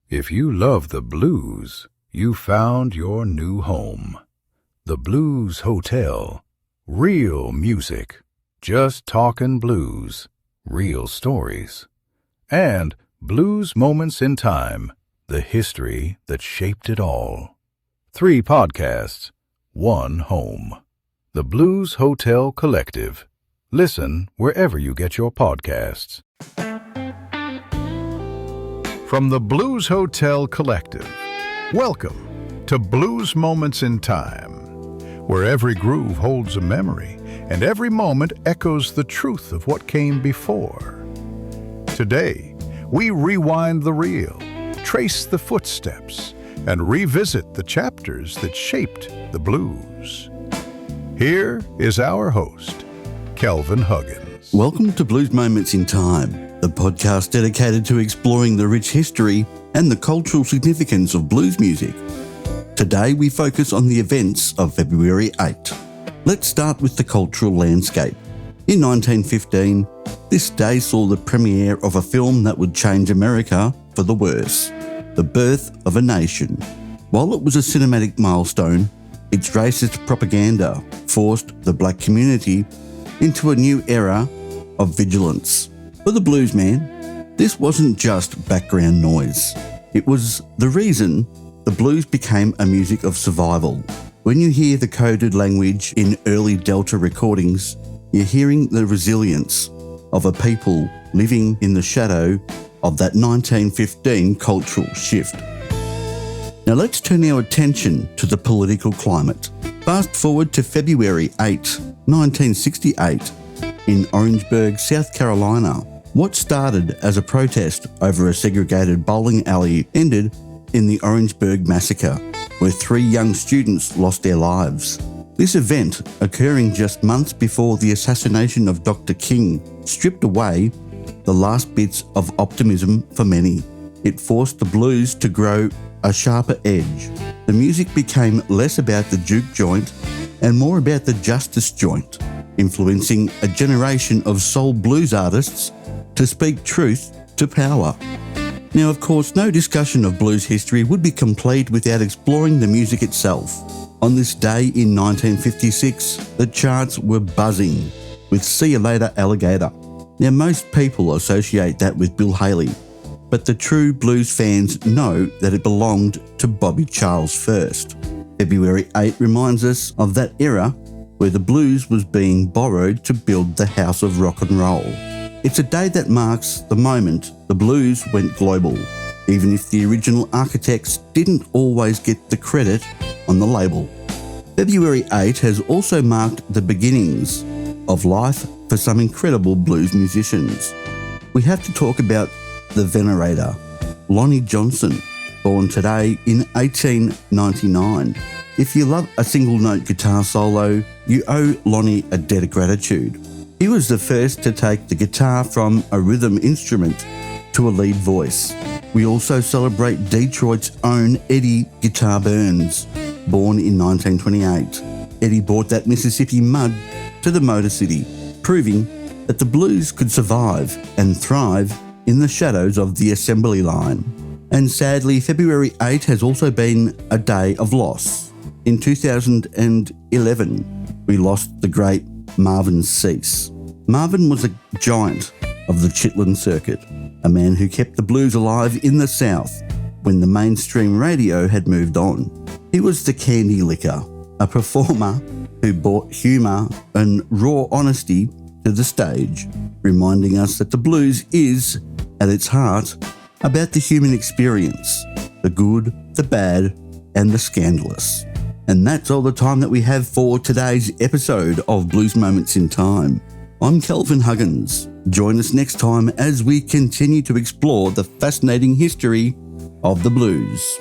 If you love the blues, you found your new home. The Blues Hotel. Real music. Just talking blues. Real stories. And Blues Moments in Time. The history that shaped it all. 3 podcasts. 1 home. The Blues Hotel Collective. Listen wherever you get your podcasts. From the Blues Hotel Collective, welcome to Blues Moments in Time, where every groove holds a memory and every moment echoes the truth of what came before. Today, we rewind the reel, trace the footsteps, and revisit the chapters that shaped the blues. Here is our host, Kelvin Huggins. Welcome to Blues Moments in Time, the podcast dedicated to exploring the rich history and the cultural significance of blues music. Today we focus on the events of February 8. Let's start with the cultural landscape. In 1915, this day saw the premiere of a film that would change America for the worse, The Birth of a Nation. While it was a cinematic milestone, its racist propaganda forced the black community into a new era of vigilance. For the blues man, this wasn't just background noise. It was the reason the blues became a music of survival. When you hear the coded language in early Delta recordings, you're hearing the resilience of a people living in the shadow of that 1915 cultural shift. Now let's turn our attention to the political climate. Fast forward to February 8, 1968, in Orangeburg, South Carolina. What started as a protest over a segregated bowling alley ended in the Orangeburg massacre, where 3 young students lost their lives. This event, occurring just months before the assassination of Dr. King, stripped away the last bits of optimism for many. It forced the blues to grow a sharper edge. The music became less about the juke joint and more about the justice joint, influencing a generation of soul blues artists to speak truth to power. Now, of course, no discussion of blues history would be complete without exploring the music itself. On this day in 1956, the charts were buzzing with See You Later Alligator. Now, most people associate that with Bill Haley, but the true blues fans know that it belonged to Bobby Charles first. February 8 reminds us of that era where the blues was being borrowed to build the house of rock and roll. It's a day that marks the moment the blues went global, even if the original architects didn't always get the credit on the label. February 8 has also marked the beginnings of life for some incredible blues musicians. We have to talk about the venerator, Lonnie Johnson, born today in 1899. If you love a single-note guitar solo, you owe Lonnie a debt of gratitude. He was the first to take the guitar from a rhythm instrument to a lead voice. We also celebrate Detroit's own Eddie Guitar Burns, born in 1928. Eddie brought that Mississippi mud to the Motor City, proving that the blues could survive and thrive in the shadows of the assembly line. And sadly, February 8 has also been a day of loss. In 2011, we lost the great Marvin Cease. Marvin was a giant of the Chitlin circuit, a man who kept the blues alive in the South when the mainstream radio had moved on. He was the candy licker, a performer who brought humour and raw honesty to the stage, reminding us that the blues is, at its heart, about the human experience, the good, the bad, and the scandalous. And that's all the time that we have for today's episode of Blues Moments in Time. I'm Kelvin Huggins. Join us next time as we continue to explore the fascinating history of the blues.